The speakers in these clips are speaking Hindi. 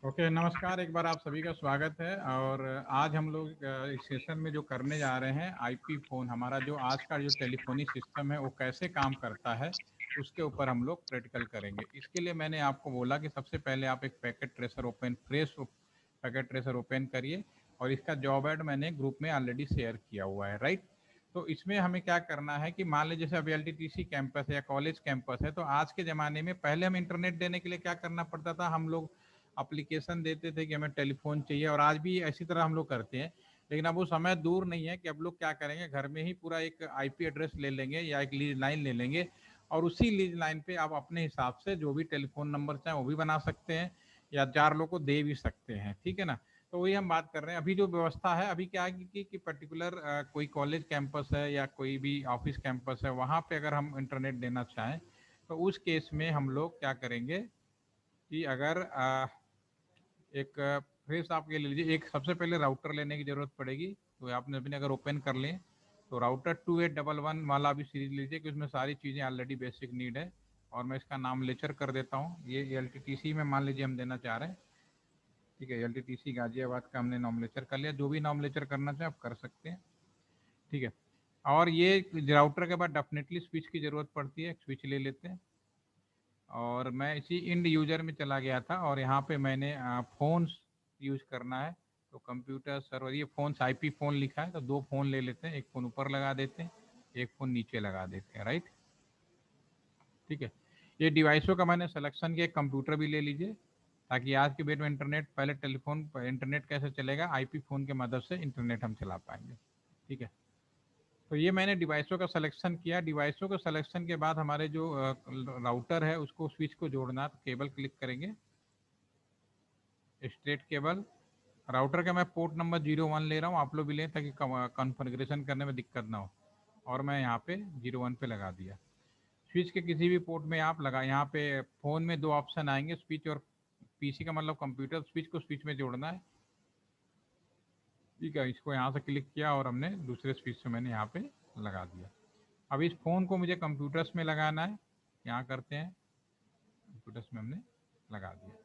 ओके, नमस्कार। एक बार आप सभी का स्वागत है। और आज हम लोग इस सेशन में जो करने जा रहे हैं, आईपी फ़ोन, हमारा जो आज का जो टेलीफोनी सिस्टम है वो कैसे काम करता है, उसके ऊपर हम लोग प्रैक्टिकल करेंगे। इसके लिए मैंने आपको बोला कि सबसे पहले आप एक packet tracer open fresh packet tracer open करिए, और इसका जॉब ऐड मैंने ग्रुप में ऑलरेडी शेयर किया हुआ है, राइट। तो इसमें हमें क्या करना है कि मान लीजिए जैसे अब एलटीटीसी कैंपस है या कॉलेज कैंपस है, तो आज के ज़माने में पहले हम इंटरनेट देने के लिए क्या करना पड़ता था, हम लोग एप्लीकेशन देते थे कि हमें टेलीफोन चाहिए, और आज भी इसी तरह हम लोग करते हैं। लेकिन अब वो समय दूर नहीं है कि अब लोग क्या करेंगे, घर में ही पूरा एक आईपी एड्रेस ले लेंगे या एक लीज लाइन ले लेंगे, और उसी लीज लाइन पे आप अपने हिसाब से जो भी टेलीफोन नंबर चाहें वो भी बना सकते हैं, या 4 लोग को दे भी सकते हैं, ठीक है ना। तो वही हम बात कर रहे हैं। अभी जो व्यवस्था है, अभी क्या है कि पर्टिकुलर कोई कॉलेज कैंपस है या कोई भी ऑफिस कैंपस है, वहाँ पे अगर हम इंटरनेट देना चाहें, तो उस केस में हम लोग क्या करेंगे कि अगर एक फ्रेश आप ये ले लीजिए, एक सबसे पहले राउटर लेने की ज़रूरत पड़ेगी। तो आपने अपने अगर ओपन कर लें तो राउटर 2811 वाला भी सीरीज लीजिए, कि उसमें सारी चीज़ें ऑलरेडी बेसिक नीड है। और मैं इसका नाम लेचर कर देता हूँ। ये एल में मान लीजिए हम देना चाह रहे हैं, ठीक है। एल गाजियाबाद का हमने नाम लेचर कर लिया। जो भी नाम लेचर करना चाहे आप कर सकते हैं, ठीक है। और ये राउटर के बाद डेफिनेटली स्विच की ज़रूरत पड़ती है, स्विच ले लेते हैं। और मैं इसी इंड यूजर में चला गया था, और यहाँ पे मैंने फ़ोन्स यूज करना है। तो कंप्यूटर सर्वर, ये फ़ोन्स आईपी फ़ोन लिखा है, तो 2 फ़ोन ले लेते हैं। एक फ़ोन ऊपर लगा देते हैं, एक फ़ोन नीचे लगा देते हैं, राइट, ठीक है। ये डिवाइसों का मैंने सिलेक्शन किया। कंप्यूटर भी ले लीजिए, ताकि आज के डेट में इंटरनेट, पहले टेलीफोन पर इंटरनेट कैसे चलेगा, आईपी फ़ोन की मदद से इंटरनेट हम चला पाएंगे, ठीक है। तो ये मैंने डिवाइसों का सिलेक्शन किया। डिवाइसों का सिलेक्शन के बाद हमारे जो राउटर है उसको स्विच को जोड़ना, तो केबल क्लिक करेंगे, स्ट्रेट केबल। राउटर का मैं पोर्ट नंबर 01 ले रहा हूँ, आप लोग भी लें ताकि कॉन्फ़िगरेशन करने में दिक्कत ना हो। और मैं यहाँ पे 01 पे लगा दिया। स्विच के किसी भी पोर्ट में आप लगा, यहाँ पे फ़ोन में 2 ऑप्शन आएंगे, स्विच और पीसी का मतलब कंप्यूटर। स्विच को स्विच में जोड़ना है, ठीक है। इसको यहाँ से क्लिक किया और हमने दूसरे स्विच से मैंने यहाँ पे लगा दिया। अब इस फ़ोन को मुझे कंप्यूटर्स में लगाना है, यहाँ करते हैं, कंप्यूटर्स में हमने लगा दिया।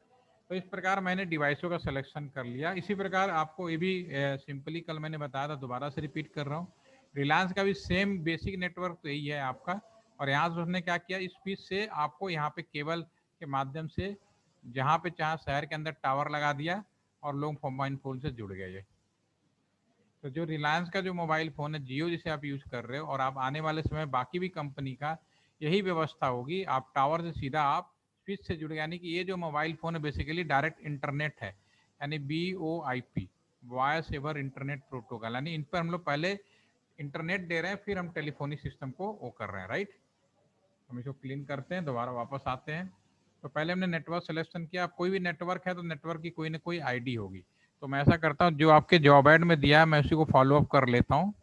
तो इस प्रकार मैंने डिवाइसों का सिलेक्शन कर लिया। इसी प्रकार आपको ये भी सिंपली कल मैंने बताया था, दोबारा से रिपीट कर रहा हूँ। रिलायंस का भी सेम बेसिक नेटवर्क तो यही है आपका। और यहाँ से उसने क्या किया, इस पीस से आपको यहाँ पे केबल के माध्यम से जहाँ पे चाहे शहर के अंदर टावर लगा दिया, और लोग मोबाइल फ़ोन से जुड़ गए। तो जो रिलायंस का जो मोबाइल फ़ोन है, जियो जिसे आप यूज़ कर रहे हो, और आप आने वाले समय बाकी भी कंपनी का यही व्यवस्था होगी। आप टावर से सीधा आप स्विच से जुड़े, यानी कि ये जो मोबाइल फ़ोन है बेसिकली डायरेक्ट इंटरनेट है, यानी BOIP, voice ever internet protocol. यानी इन पर हम लोग पहले इंटरनेट दे रहे हैं, फिर हम टेलीफोनिक सिस्टम को वो कर रहे हैं, राइट। हम इसको क्लीन करते हैं, दोबारा वापस आते हैं। तो पहले हमने नेटवर्क सिलेक्शन किया। आप कोई भी नेटवर्क है तो नेटवर्क की कोई ना कोई आईडी होगी। तो मैं ऐसा करता हूँ, जो आपके जॉब ऐड में दिया है मैं उसी को फॉलो अप कर लेता हूँ,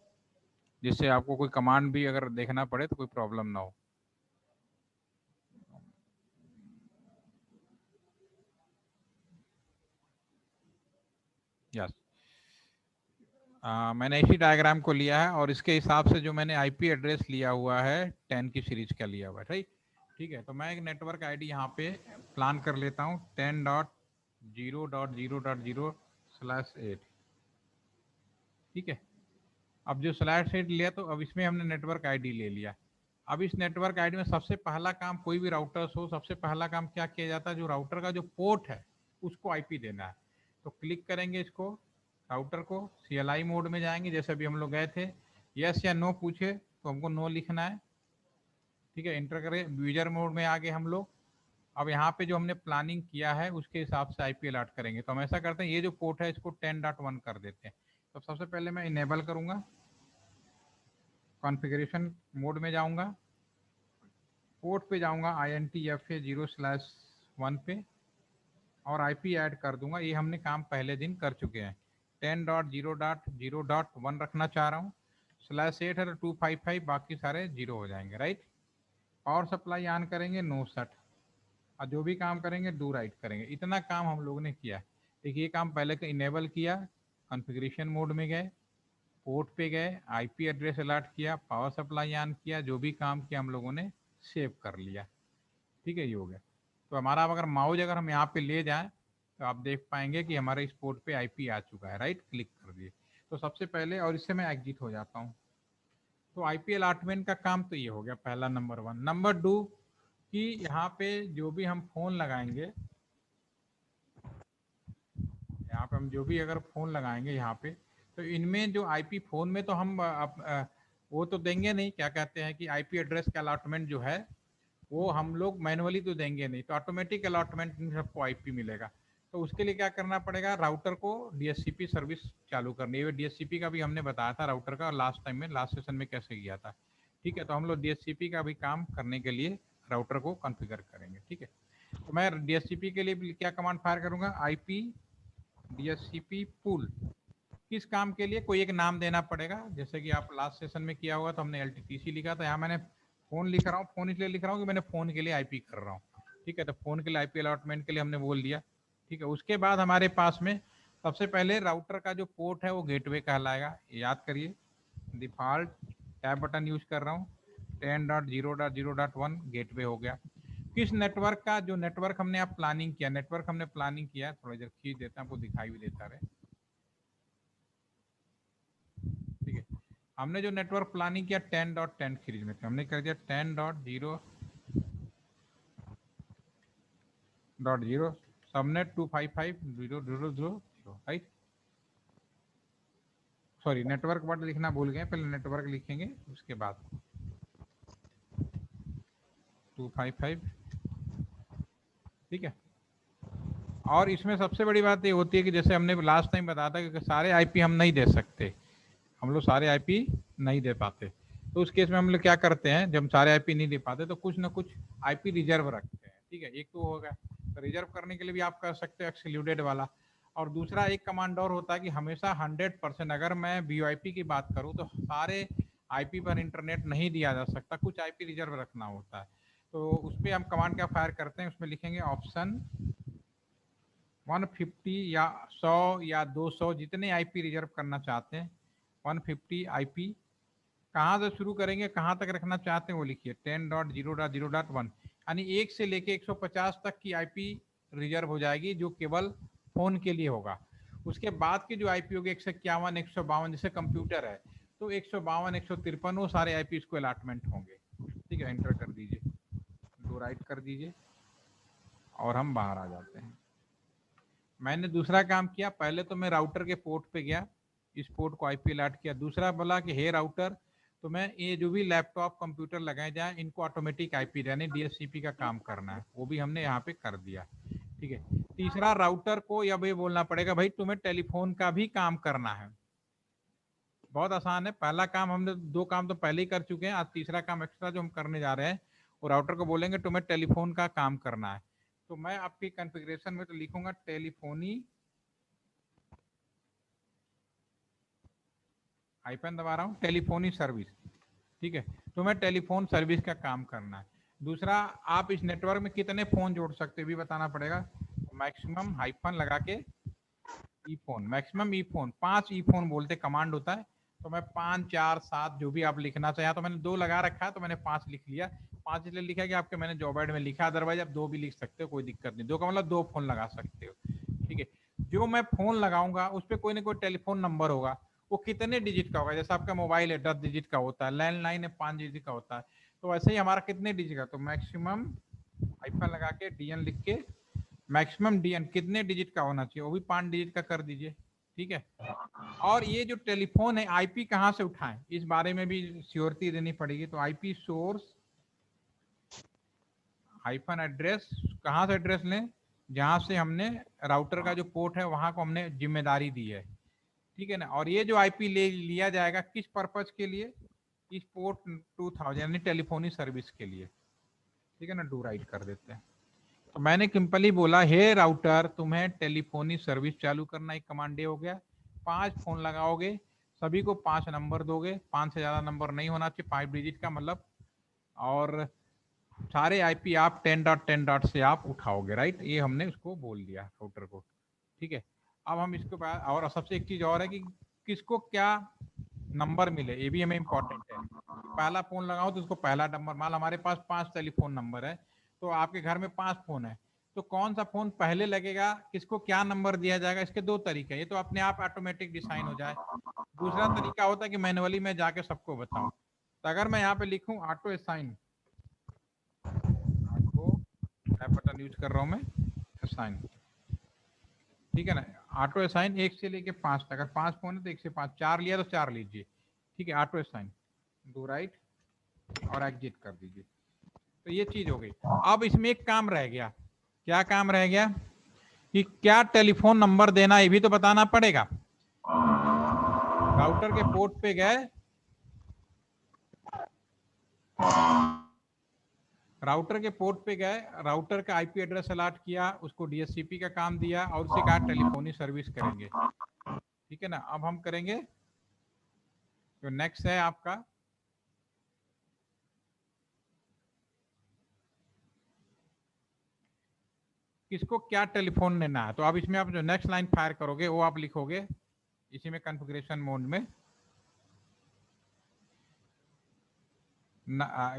जिससे आपको कोई कमांड भी अगर देखना पड़े तो कोई प्रॉब्लम ना हो। यस, मैंने इसी डायग्राम को लिया है, और इसके हिसाब से जो मैंने आईपी एड्रेस लिया हुआ है 10 की सीरीज का लिया हुआ है, ठीक। ठीक है, तो मैं एक नेटवर्क आईडी यहाँ पे प्लान कर लेता हूँ, 10.0.0.0/8, ठीक है। अब जो स्लैश हेड लिया, तो अब इसमें हमने नेटवर्क आईडी ले लिया। अब इस नेटवर्क आईडी में सबसे पहला काम, कोई भी राउटर्स हो, सबसे पहला काम क्या किया जाता है, जो राउटर का जो पोर्ट है उसको आईपी देना है। तो क्लिक करेंगे इसको, राउटर को, CLI मोड में जाएंगे, जैसे अभी हम लोग गए थे। यस या नो पूछे तो हमको नो लिखना है, ठीक है। इंटर करें, यूजर मोड में आ गए हम लोग। अब यहाँ पे जो हमने प्लानिंग किया है उसके हिसाब से आईपी अलॉट करेंगे। तो हम ऐसा करते हैं, ये जो पोर्ट है इसको 10.1 कर देते हैं। तो सबसे पहले मैं इनेबल करूँगा, कॉन्फ़िगरेशन मोड में जाऊंगा, पोर्ट पे जाऊंगा INTFA0/1 पे, और आईपी ऐड कर दूंगा। ये हमने काम पहले दिन कर चुके हैं। 10.0.0.1 रखना चाह रहा हूँ। /8 है तो 255, बाकी सारे जीरो हो जाएंगे, राइट। पावर सप्लाई ऑन करेंगे, नो सेट, और जो भी काम करेंगे डू राइट करेंगे। इतना काम हम लोगों ने किया। देखिए, ये काम पहले का इनेबल किया, कॉन्फ़िगरेशन मोड में गए, पोर्ट पे गए, आईपी एड्रेस अलॉट किया, पावर सप्लाई ऑन किया, जो भी काम किया हम लोगों ने सेव कर लिया, ठीक है। ये हो गया। तो हमारा अब अगर माउस अगर हम यहाँ पे ले जाएं, तो आप देख पाएंगे कि हमारे इस पोर्ट पे आईपी आ चुका है, राइट, क्लिक कर दिए। तो सबसे पहले, और इससे मैं एग्जिट हो जाता हूँ। तो आईपी अलॉटमेंट का काम तो ये हो गया पहला, नंबर 1। नंबर 2 कि यहाँ पे जो भी हम फोन लगाएंगे, यहाँ पे हम जो भी अगर फोन लगाएंगे यहाँ पे, तो इनमें जो आईपी फोन में तो हम वो तो देंगे नहीं, क्या कहते हैं कि आईपी एड्रेस का अलॉटमेंट जो है वो हम लोग मैनुअली तो देंगे नहीं, तो ऑटोमेटिक अलॉटमेंट में सबको आईपी मिलेगा। तो उसके लिए क्या करना पड़ेगा, राउटर को डीएचसीपी सर्विस चालू करनी है। डीएचसीपी का भी हमने बताया था राउटर का लास्ट टाइम में, लास्ट सेशन में कैसे किया था। ठीक है, तो हम लोग डीएचसीपी का भी काम करने के लिए राउटर को कॉन्फ़िगर करेंगे। ठीक है, तो मैं डीएचसीपी के लिए क्या कमांड फायर करूंगा, आईपी डीएचसीपी पूल। किस काम के लिए, कोई एक नाम देना पड़ेगा, जैसे कि आप लास्ट सेशन में किया होगा तो हमने एलटीटीसी लिखा था, यहाँ मैंने फोन लिख रहा हूँ। फोन इसलिए लिख रहा हूँ कि मैंने फोन के लिए आईपी कर रहा हूँ। ठीक है, तो फोन के लिए आईपी अलॉटमेंट के लिए हमने बोल दिया। ठीक है, उसके बाद हमारे पास में सबसे पहले राउटर का जो पोर्ट है वो गेटवे कहलाएगा, याद करिए। डिफॉल्ट टैब बटन यूज कर रहा हूँ, 10.0.0.1 गेटवे हो गया। किस नेटवर्क का, जो नेटवर्क हमने आप प्लानिंग किया, नेटवर्क हमने प्लानिंग किया, थोड़ा देर खींच देता है, आपको दिखाई भी देता रहे। ठीक है, हमने जो नेटवर्क प्लानिंग किया 10.10 सीरीज में थे, हमने कर दिया 10.0.0 subnet 255.0.0.0, right. Sorry, network word लिखना भूल गए, पहले नेटवर्क लिखेंगे उसके बाद 255। ठीक है, और इसमें सबसे बड़ी बात ये होती है कि जैसे हमने लास्ट टाइम बताया था कि सारे आईपी हम नहीं दे सकते, हम लोग सारे आईपी नहीं दे पाते। तो उस केस में हम लोग क्या करते हैं, जब हम सारे आईपी नहीं दे पाते तो कुछ ना कुछ आईपी रिजर्व रखते हैं। ठीक है, एक तो होगा, तो रिजर्व करने के लिए भी आप कर सकते हो एक्सक्लूडेड वाला। और दूसरा एक कमांड और होता है कि हमेशा 100%, अगर मैं वीओआईपी की बात करूँ तो सारे आईपी पर इंटरनेट नहीं दिया जा सकता, कुछ आईपी रिजर्व रखना होता है। तो उस पर हम कमांड क्या फायर करते हैं, उसमें लिखेंगे ऑप्शन 150 या 100 या 200, जितने आईपी रिजर्व करना चाहते हैं। 150 आईपी कहाँ से शुरू करेंगे, कहाँ तक रखना चाहते हैं वो लिखिए, 10.0.0.1, यानी 1 से लेके 150 तक की आईपी रिजर्व हो जाएगी, जो केवल फोन के लिए होगा। उसके बाद की जो आईपी होगी 151, 152, जैसे कंप्यूटर है तो 152, 153 वो सारे आईपी को अलॉटमेंट होंगे। ठीक है, एंटर कर दीजिए, दो राइट कर दीजिए और हम बाहर आ जाते हैं। मैंने दूसरा काम किया, पहले तो मैं राउटर के पोर्ट पे गया, इस पोर्ट को आईपी अलॉट किया। दूसरा बोला कि हे राउटर, तो मैं ये जो भी लैपटॉप कंप्यूटर लगाए जाए इनको ऑटोमेटिक आईपी यानी डीएचसीपी का काम करना है, वो भी हमने यहाँ पे कर दिया। ठीक है, तीसरा राउटर को अब ये बोलना पड़ेगा भाई तुम्हें टेलीफोन का भी काम करना है। बहुत आसान है, पहला काम हमने, दो काम तो पहले ही कर चुके हैं, आज तीसरा काम एक्स्ट्रा जो हम करने जा रहे हैं, वो राउटर को बोलेंगे तुम्हें टेलीफोन का काम करना है। तो मैं आपकी कॉन्फ़िगरेशन में तो लिखूंगा टेलीफोनी, आइकन दबा रहा हूँ, टेलीफोनी सर्विस। ठीक है, तो मैं टेलीफोन सर्विस का काम करना है। दूसरा, आप इस नेटवर्क में कितने फोन जोड़ सकते हो भी बताना पड़ेगा, मैक्सिमम हाइफन लगा के ई फोन, मैक्सिमम ई फोन 5 ई फोन बोलते कमांड होता है। तो मैं 5, 4, 7 जो भी आप लिखना चाहे, तो मैंने 2 लगा रखा है तो मैंने 5 लिख लिया। 5 इसलिए लिखा कि आपके मैंने जॉब एड में लिखा, अदरवाइज आप 2 भी लिख सकते हो, कोई दिक्कत नहीं। 2 का मतलब 2 फोन लगा सकते हो। ठीक है, जो मैं फोन लगाऊंगा उस पर कोई ना कोई टेलीफोन नंबर होगा, वो कितने डिजिट का होगा, जैसे आपका मोबाइल है 10 डिजिट का होता है, लैंडलाइन है 5 डिजिट का होता है, तो वैसे ही हमारा कितने डिजिट का, तो मैक्सिमम हाइफन लगा के डीएन लिख के मैक्सिमम डीएन कितने डिजिट का होना चाहिए, वो भी 5 डिजिट का कर दीजिए। ठीक है, और ये जो टेलीफोन है आईपी कहाँ से उठाएं, इस बारे में भी श्योरिटी देनी पड़ेगी। तो आईपी सोर्स हाइफन एड्रेस, कहाँ से एड्रेस लें, जहाँ से हमने राउटर का जो पोर्ट है वहाँ को हमने जिम्मेदारी दी है। ठीक है ना, और ये जो आईपी ले लिया जाएगा किस पर्पज के लिए, इस पोर्ट 2000 यानी टेलीफोनी सर्विस के लिए। ठीक है ना, डू राइट कर देते हैं। तो मैंने सिंपली बोला हे राउटर तुम्हें टेलीफोनी सर्विस चालू करना, एक कमांड हो गया। 5 फोन लगाओगे, सभी को 5 नंबर दोगे, 5 से ज़्यादा नंबर नहीं होना चाहिए, 5 डिजिट का मतलब, और सारे आईपी आप 10.10 से आप उठाओगे, राइट, ये हमने उसको बोल दिया राउटर को। ठीक है, अब हम इसके बाद, और सबसे एक चीज़ और है कि किसको क्या नंबर मिले, ये भी हमें इंपॉर्टेंट है। पहला फोन लगाओ तो उसको पहला नंबर, मान हमारे पास 5 टेलीफोन नंबर है, तो आपके घर में 5 फोन है, तो कौन सा फोन पहले लगेगा, किसको क्या नंबर दिया जाएगा, इसके दो तरीके हैं। ये तो अपने आप ऑटोमेटिक डिसाइन हो जाए। दूसरा तरीका होता है कि मैनुअली मैं जाके सबको बताऊं। तो अगर मैं यहाँ पे लिखूं auto assign, auto tab button use कर रहा हूं मैं, असाइन, ठीक है ना। ऑटो असाइन 1 से लेके 5 तक, अगर 5 फोन है तो 1 से 5, 4 लिया तो 4 लीजिए, ठीक है। ऑटो असाइन, डू राइट और एग्जिट कर दीजिए। तो ये चीज हो गई। अब इसमें एक काम रह गया। क्या काम रह गया कि क्या टेलीफोन नंबर देना, ये भी तो बताना पड़ेगा। राउटर के पोर्ट पे गए, राउटर के पोर्ट पे गए, राउटर का आईपी एड्रेस अलॉट किया, उसको डीएचसीपी का काम दिया और उसे कहा टेलीफोनी सर्विस करेंगे, ठीक है ना। अब हम करेंगे जो नेक्स्ट है आपका, किसको क्या टेलीफोन लेना है। तो अब इसमें आप जो नेक्स्ट लाइन फायर करोगे वो आप लिखोगे इसी में कॉन्फ़िगरेशन मोड में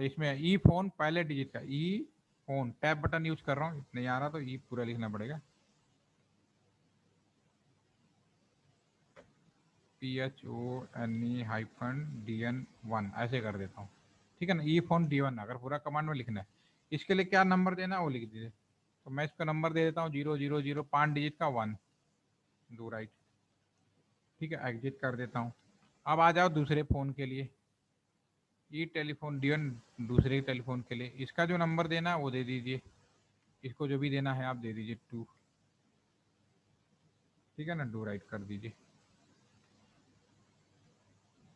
इसमें ई फोन पहले डिजिट का, ई फोन टैब बटन यूज कर रहा हूँ, नहीं आ रहा तो ई पूरा लिखना पड़ेगा, PHONE-DN1 ऐसे कर देता हूँ, ठीक है ना। ई फोन D1 अगर पूरा कमांड में लिखना है। इसके लिए क्या नंबर देना है वो लिख दीजिए। तो मैं इसका नंबर दे देता हूँ 000, 5 डिजिट का 1, डू राइट, ठीक है। एग्जिट कर देता हूँ। अब आ जाओ दूसरे फ़ोन के लिए, ई टेलीफोन D1 दूसरे टेलीफोन के लिए, इसका जो नंबर देना है वो दे दीजिए, इसको जो भी देना है आप दे दीजिए 2, ठीक है ना, डू राइट कर दीजिए।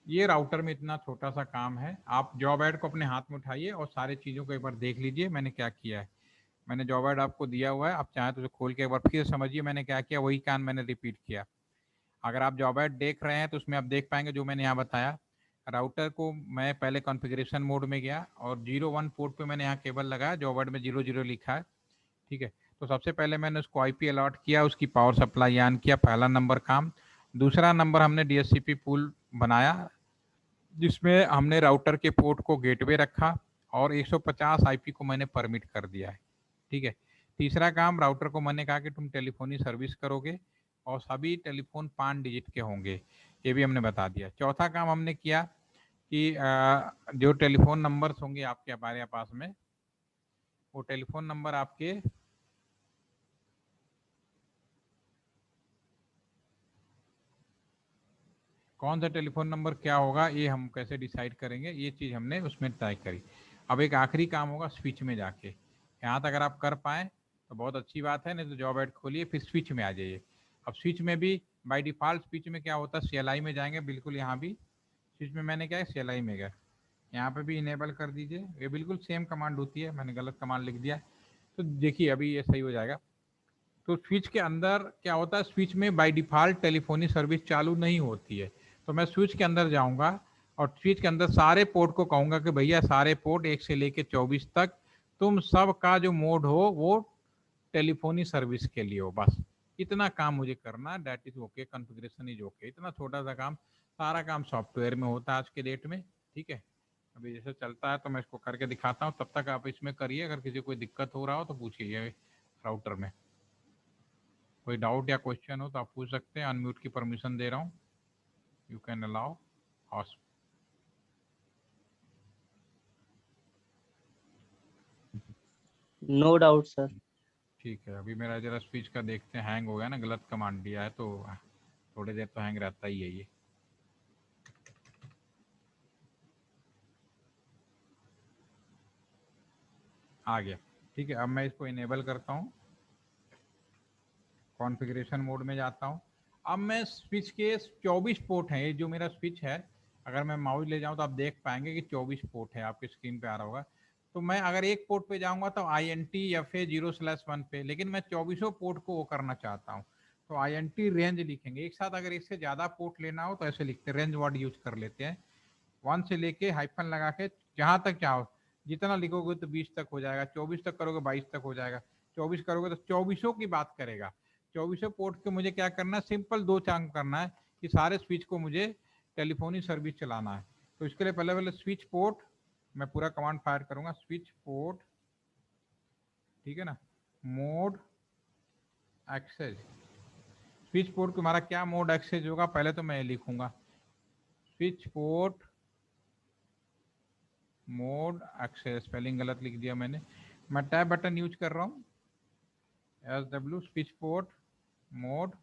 ये राउटर में इतना छोटा सा काम है। आप जॉब ऐड को अपने हाथ में उठाइए और सारी चीज़ों को एक बार देख लीजिए मैंने क्या किया है। मैंने जॉब ऐड आपको दिया हुआ है, आप चाहें तो खोल के एक बार फिर समझिए मैंने क्या किया, वही काम मैंने रिपीट किया। अगर आप जॉब ऐड देख रहे हैं तो उसमें आप देख पाएंगे जो मैंने यहाँ बताया। राउटर को मैं पहले कॉन्फ़िगरेशन मोड में गया और 01 पोर्ट पे मैंने यहाँ केबल लगाया, जॉब ऐड में 00 लिखा है, ठीक है। तो सबसे पहले मैंने उसको आईपी अलॉट किया, उसकी पावर सप्लाई ऑन किया, पहला नंबर काम। दूसरा नंबर हमने डीएचसीपी पूल बनाया जिसमें हमने राउटर के पोर्ट को गेटवे रखा और 150 आईपी को मैंने परमिट कर दिया है, ठीक है। तीसरा काम, राउटर को मैंने कहा कि तुम टेलीफोनी सर्विस करोगे और सभी टेलीफोन 5 डिजिट के होंगे, ये भी हमने बता दिया। चौथा काम हमने किया कि जो टेलीफोन नंबर्स होंगे आपके हमारे पास में, वो टेलीफोन नंबर आपके कौन सा टेलीफोन नंबर क्या होगा ये हम कैसे डिसाइड करेंगे, ये चीज़ हमने उसमें तय करी। अब एक आखिरी काम होगा स्विच में जाके, यहाँ तक अगर आप कर पाएँ तो बहुत अच्छी बात है, नहीं तो जॉब ऐड खोलिए फिर स्विच में आ जाइए। अब स्विच में भी बाय डिफ़ॉल्ट स्विच में क्या होता है, CLI में जाएंगे, बिल्कुल यहाँ भी स्विच में मैंने क्या है CLI में गया, यहाँ पे भी इनेबल कर दीजिए। ये बिल्कुल सेम कमांड होती है, मैंने गलत कमांड लिख दिया, तो देखिए अभी ये सही हो जाएगा। तो स्विच के अंदर क्या होता है, स्विच में बाय डिफ़ॉल्ट टेलीफोनी सर्विस चालू नहीं होती है। तो मैं स्विच के अंदर जाऊंगा और स्विच के अंदर सारे पोर्ट को कहूंगा कि भैया सारे पोर्ट 1 से लेके 24 तक तुम सब का जो मोड हो वो टेलीफोनी सर्विस के लिए हो, बस इतना काम मुझे करना है। That is okay, configuration is okay. इतना छोटा सा काम, सारा काम सॉफ्टवेयर में होता है आज के डेट में, ठीक है। अभी जैसे चलता है तो मैं इसको करके दिखाता हूँ, तब तक आप इसमें करिए। अगर किसी को कोई दिक्कत हो रहा हो तो पूछिए राउटर में। कोई डाउट या क्वेश्चन हो तो आप पूछ सकते हैं। अनम्यूट की परमिशन दे रहा हूँ, you can allow ask. No doubt sir. ठीक है, अभी मेरा जरा स्पीच का देखते हैं, हैंग हो गया ना, गलत कमांड दिया है तो थोड़ी देर तो हैंग रहता ही है ये। आ गया, ठीक है। अब मैं इसको इनेबल करता हूँ, कॉन्फ़िगरेशन मोड में जाता हूँ। अब मैं स्विच के 24 पोर्ट हैं, ये जो मेरा स्विच है, अगर मैं माउस ले जाऊँ तो आप देख पाएंगे कि 24 पोर्ट है, आपकी स्क्रीन पे आ रहा होगा। तो मैं अगर एक पोर्ट पे जाऊंगा तो INT-FA0/1 पे, लेकिन मैं 24 पोर्ट को वो करना चाहता हूँ तो INT रेंज लिखेंगे एक साथ। अगर इससे ज़्यादा पोर्ट लेना हो तो ऐसे लिखते हैं, रेंज वर्ड यूज कर लेते हैं, 1 से लेके हाइफन लगा के जहाँ तक चाहो, जितना लिखोगे तो 20 तक हो जाएगा, 24 तक करोगे 22 तक हो जाएगा, 24 करोगे तो 24 की बात करेगा। 24 पोर्ट के मुझे क्या करना है, सिंपल 2 काम करना है कि सारे स्विच को मुझे टेलीफोनी सर्विस चलाना है। तो इसके लिए पहले पहले स्विच पोर्ट, मैं पूरा कमांड फायर करूंगा, स्विच पोर्ट, ठीक है ना। मोड एक्सेस, स्विच पोर्ट तुम्हारा क्या मोड एक्सेस होगा, पहले तो मैं लिखूंगा switch port mode access, spelling गलत लिख दिया मैंने, मैं टैब बटन यूज कर रहा हूँ, SW switch port mode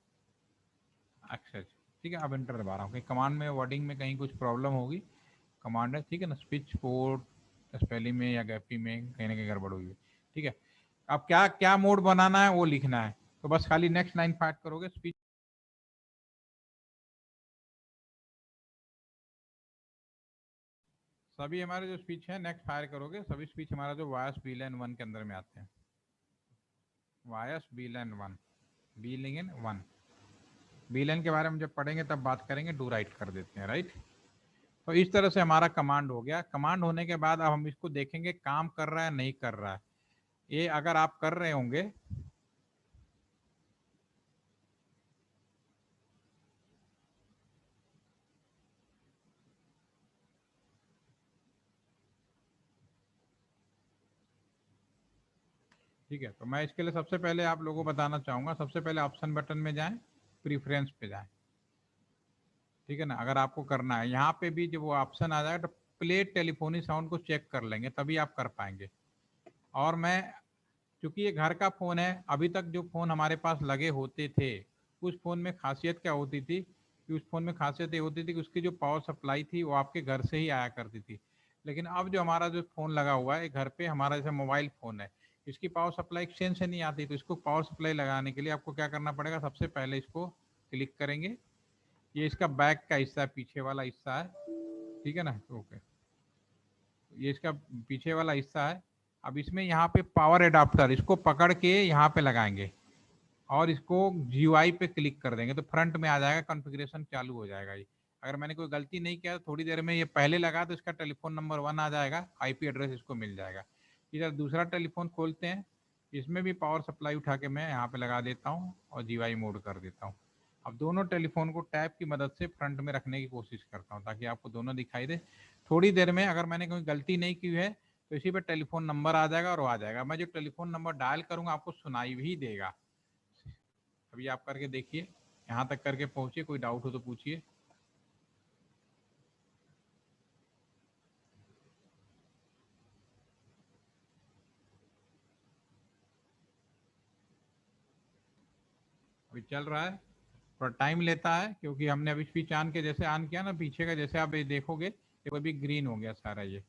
access. ठीक है, अब एंटर दबा रहा हूँ, कहीं कमांड में वर्डिंग में कहीं कुछ प्रॉब्लम होगी, कमांड है, ठीक है ना, स्विच पोर्ट स्पेलिंग में या गैपी में कहीं ना कहीं गड़बड़ हुई है। ठीक है, अब क्या क्या मोड बनाना है वो लिखना है, तो बस खाली नेक्स्ट लाइन फाइट करोगे, स्विच सभी हमारे जो स्पीच है नेक्स्ट फायर करोगे, सभी स्पीच हमारा जो वायस बीलन 1 के अंदर में आते हैं, वायस बीलन 1, बीलिंग 1, बीलन के बारे में जब पढ़ेंगे तब बात करेंगे, डू राइट कर देते हैं, राइट। तो इस तरह से हमारा कमांड हो गया, कमांड होने के बाद अब हम इसको देखेंगे काम कर रहा है नहीं कर रहा है। ये अगर आप कर रहे होंगे, ठीक है, तो मैं इसके लिए सबसे पहले आप लोगों को बताना चाहूंगा, सबसे पहले ऑप्शन बटन में जाएं, प्रीफरेंस पे जाएं, ठीक है ना। अगर आपको करना है यहाँ पे भी जब वो ऑप्शन आ जाएगा तो प्ले टेलीफोनी साउंड को चेक कर लेंगे, तभी आप कर पाएंगे। और मैं, क्योंकि ये घर का फ़ोन है, अभी तक जो फ़ोन हमारे पास लगे होते थे, उस फ़ोन में खासियत क्या होती थी कि उस फ़ोन में खासियत ये होती थी कि उसकी जो पावर सप्लाई थी वो आपके घर से ही आया करती थी। लेकिन अब जो हमारा जो फ़ोन लगा हुआ है घर पे, हमारा जैसे मोबाइल फ़ोन है, इसकी पावर सप्लाई एक्सचेंज से नहीं आती, तो इसको पावर सप्लाई लगाने के लिए आपको क्या करना पड़ेगा, सबसे पहले इसको क्लिक करेंगे, ये इसका बैक का हिस्सा है, पीछे वाला हिस्सा है, ठीक है ना, ओके, ये इसका पीछे वाला हिस्सा है। अब इसमें यहाँ पे पावर एडाप्टर, इसको पकड़ के यहाँ पे लगाएंगे और इसको GUI पे क्लिक कर देंगे तो फ्रंट में आ जाएगा, कॉन्फ़िगरेशन चालू हो जाएगा। ये अगर मैंने कोई गलती नहीं किया तो थोड़ी देर में ये पहले लगा तो इसका टेलीफोन नंबर 1 आ जाएगा, IP एड्रेस इसको मिल जाएगा। इधर दूसरा टेलीफोन खोलते हैं, इसमें भी पावर सप्लाई उठा के मैं यहाँ पे लगा देता हूँ और GUI मोड कर देता हूँ। अब दोनों टेलीफोन को टैब की मदद से फ्रंट में रखने की कोशिश करता हूँ ताकि आपको दोनों दिखाई दे। थोड़ी देर में अगर मैंने कोई गलती नहीं की है तो इसी पे टेलीफोन नंबर आ जाएगा और वो आ जाएगा, मैं जो टेलीफोन नंबर डायल करूँगा आपको सुनाई भी देगा। अभी आप करके देखिए, यहाँ तक करके पहुंचिए, कोई डाउट हो तो पूछिए। अभी चल रहा है, थोड़ा टाइम लेता है क्योंकि हमने अभी स्विच ऑन के जैसे ऑन किया ना पीछे का, जैसे आप ये देखोगे ये अभी ग्रीन हो गया सारा ये,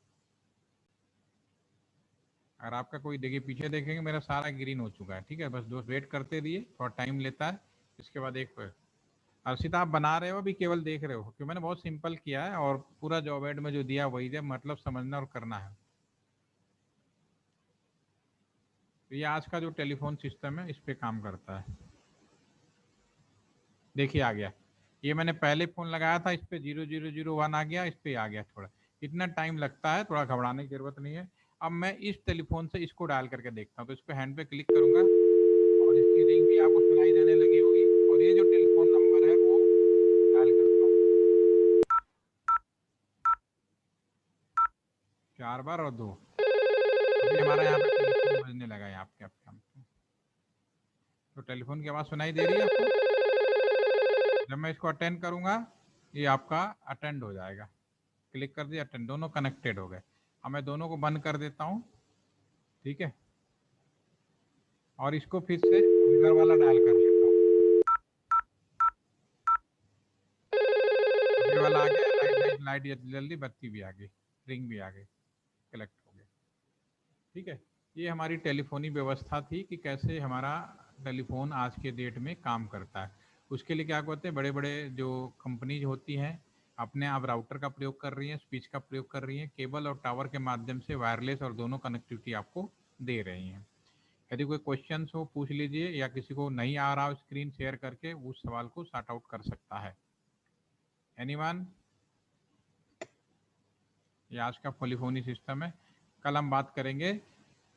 अगर आपका कोई देखिए पीछे देखेंगे मेरा सारा ग्रीन हो चुका है। ठीक है, बस दोस्त वेट करते रहिए, थोड़ा टाइम लेता है। इसके बाद एक अर्षिता आप बना रहे हो अभी केवल देख रहे हो, क्योंकि मैंने बहुत सिंपल किया है और पूरा जॉब एड में जो दिया वही है, मतलब समझना और करना है। तो ये आज का जो टेलीफोन सिस्टम है इस पे काम करता है। देखिए आ गया, ये मैंने पहले फ़ोन लगाया था इस पे 0001 आ गया, इस पे आ गया। थोड़ा इतना टाइम लगता है, थोड़ा घबराने की ज़रूरत नहीं है। अब मैं इस टेलीफोन से इसको डायल करके देखता हूँ, तो इस पे हैंड पे क्लिक करूंगा और इसकी रिंग भी आपको सुनाई देने लगी होगी और ये जो टेलीफोन नंबर है वो डायल करता हूँ 4 बार और 2, अभी हमारा यहाँ पे टेलीफोन बजने लगा है आपके आपके आपके। तो टेलीफोन की आवाज़ सुनाई दे रही है आपको, जब मैं इसको अटेंड करूंगा ये आपका अटेंड हो जाएगा, क्लिक कर दिया अटेंड, दोनों कनेक्टेड हो गए। अब मैं दोनों को बंद कर देता हूँ, ठीक है, और इसको फिर से इधर वाला डायल कर लेता हूँ, ये वाला आ गया, लाइट लाइट लाइट जल्दी बत्ती भी आ गई, रिंग भी आ गई, कलेक्ट हो गया। ठीक है, ये हमारी टेलीफोनी व्यवस्था थी कि कैसे हमारा टेलीफोन आज के डेट में काम करता है। उसके लिए क्या कहते हैं, बड़े बड़े जो कंपनीज होती हैं अपने आप राउटर का प्रयोग कर रही हैं, स्विच का प्रयोग कर रही हैं, केबल और टावर के माध्यम से वायरलेस और दोनों कनेक्टिविटी आपको दे रही हैं। यदि कोई क्वेश्चन हो पूछ लीजिए, या किसी को नहीं आ रहा हो स्क्रीन शेयर करके उस सवाल को सॉर्ट आउट कर सकता है। एनीवन, ये आज का पोलीफोनी सिस्टम है। कल हम बात करेंगे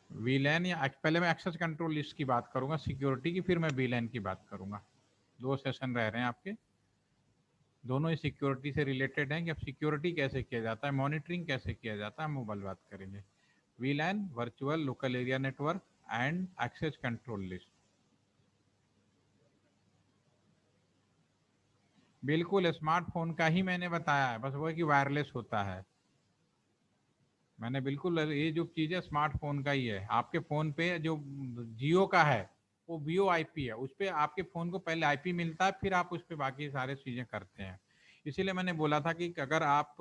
वीलैन, या पहले मैं एक्सेस कंट्रोल लिस्ट की बात करूंगा सिक्योरिटी की, फिर मैं वीलैन की बात करूंगा। 2 सेशन रह रहे हैं आपके, दोनों ही सिक्योरिटी से रिलेटेड हैं कि अब सिक्योरिटी कैसे किया जाता है, मॉनिटरिंग कैसे किया जाता है, हम वो बात करेंगे। VLAN virtual local area network, and access control list. बिल्कुल स्मार्टफोन का ही मैंने बताया है, बस वो है कि वायरलेस होता है। मैंने बिल्कुल ये जो चीज़ है स्मार्टफोन का ही है। आपके फ़ोन पे जो जियो का है वो वीओ आईपी है, उस पर आपके फ़ोन को पहले आईपी मिलता है, फिर आप उस पर बाकी सारे चीज़ें करते हैं। इसीलिए मैंने बोला था कि अगर आप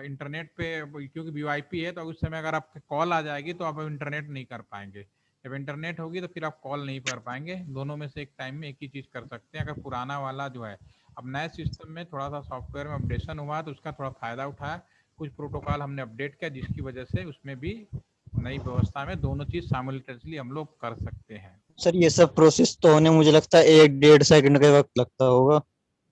इंटरनेट पे, क्योंकि वीओ आईपी है तो उस समय अगर आपकी कॉल आ जाएगी तो आप इंटरनेट नहीं कर पाएंगे। जब इंटरनेट होगी तो फिर आप कॉल नहीं कर पाएंगे। दोनों में से एक टाइम में एक ही चीज़ कर सकते हैं। अगर पुराना वाला जो है, अब नए सिस्टम में थोड़ा सा सॉफ्टवेयर में अपडेशन हुआ तो उसका थोड़ा फ़ायदा उठाया, कुछ प्रोटोकॉल हमने अपडेट किया जिसकी वजह से उसमें भी नई व्यवस्था में दोनों चीज साइमल्टेनियसली हम लोग कर सकते हैं। सर ये सब प्रोसेस तो होने मुझे लगता है 1-1.5 सेकंड का वक्त लगता होगा।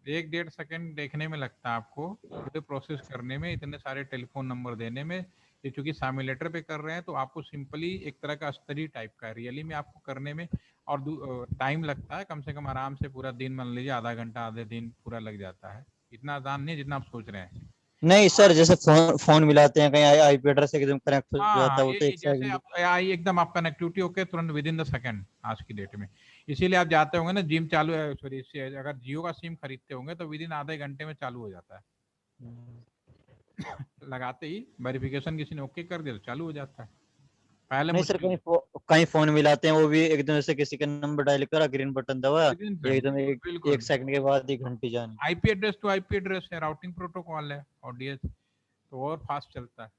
1-1.5 सेकंड देखने में लगता है आपको, पूरे प्रोसेस करने में, इतने सारे टेलीफोन नंबर देने में। ये चूंकि साइमुलेटर पे कर रहे हैं तो आपको सिंपली एक तरह का स्तरीय टाइप का है, रियली में आपको करने में और टाइम लगता है कम से कम, आराम से पूरा दिन मान लीजिए, आधा घंटा आधे दिन पूरा लग जाता है। इतना आसान नहीं है जितना आप सोच रहे हैं। नहीं सर, जैसे फोन फोन मिलाते हैं कहीं आईपी एड्रेस एकदम कनेक्ट हो जाता हाँ, है, वो तो ये एक जैसे सेकंड। आप AI एकदम आप कनेक्टिविटी होके तुरंत विद इन द सेकंड आज की डेट में। इसीलिए आप जाते होंगे ना जिम चालू है, सॉरी, अगर जियो का सिम खरीदते होंगे तो विद इन आधे घंटे में चालू हो जाता है। लगाते ही वेरिफिकेशन किसी ने ओके कर दिया तो चालू हो जाता है। पहले नहीं सर, मुश्किल था। कहीं फोन मिलाते हैं वो भी एकदम से किसी का नंबर डायल करा, ग्रीन बटन दबाया, विद इन सेकंड, एकदम बिल्कुल एक बिल्कुल। सेकंड के बाद ही घंटी जानी। IP address to IP address है, राउटिंग प्रोटोकॉल है और डीएच, तो और फास्ट चलता है।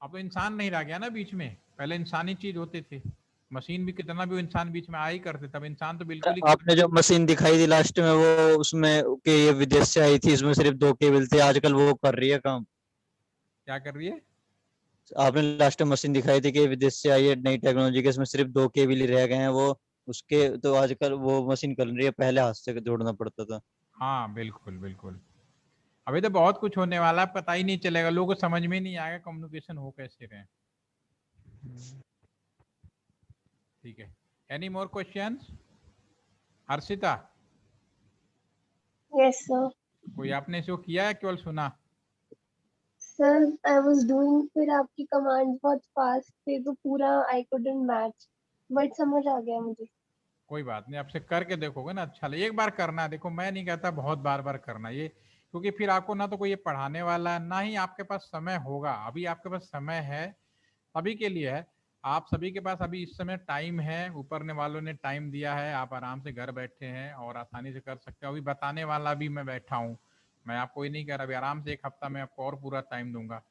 अब तो इंसान नहीं रह गया ना बीच में, पहले इंसानी चीज होती थी। मशीन भी कितना भी इंसान बीच में आ ही करते, तब इंसान तो बिल्कुल ही खत्म। आपने जो मशीन दिखाई थी लास्ट में, वो उसमें कि ये विदेश से आई थी, इसमें सिर्फ 2 केबल थे, आजकल वो कर रही है काम। क्या कर रही है? आपने लास्ट में मशीन दिखाई थी कि विदेश से आई है नई टेक्नोलॉजी के, इसमें सिर्फ 2 केबल ही रह गए हैं वो, उसके तो आजकल वो मशीन कर रही है, पहले हाथ से जोड़ना पड़ता था। हाँ बिल्कुल बिल्कुल। अभी तो बहुत कुछ होने वाला है, पता ही नहीं चलेगा, लोगों को समझ में नहीं आएगा कम्युनिकेशन हो कैसे रहे। ठीक है, any more questions? Harshita, Yes, sir. कोई आपने इसको किया है केवल सुना? सर आई वाज डूइंग, फिर आपकी कमांड्स बहुत फास्ट थे तो पूरा आई कुडंट मैच, बट समझ आ गया मुझे। कोई बात नहीं, आपसे करके देखोगे ना अच्छा लगे, एक बार करना है। देखो मैं नहीं कहता बहुत बार बार करना ये, क्योंकि फिर आपको ना तो कोई ये पढ़ाने वाला है ना ही आपके पास समय होगा। अभी आपके पास समय है, सभी के लिए है। आप सभी के पास अभी इस समय टाइम है, ऊपर ने वालों ने टाइम दिया है, आप आराम से घर बैठे हैं और आसानी से कर सकते हो। अभी बताने वाला भी मैं बैठा हूँ, मैं आपको ये नहीं कह रहा, अभी आराम से एक हफ्ता में आपको और पूरा टाइम दूंगा।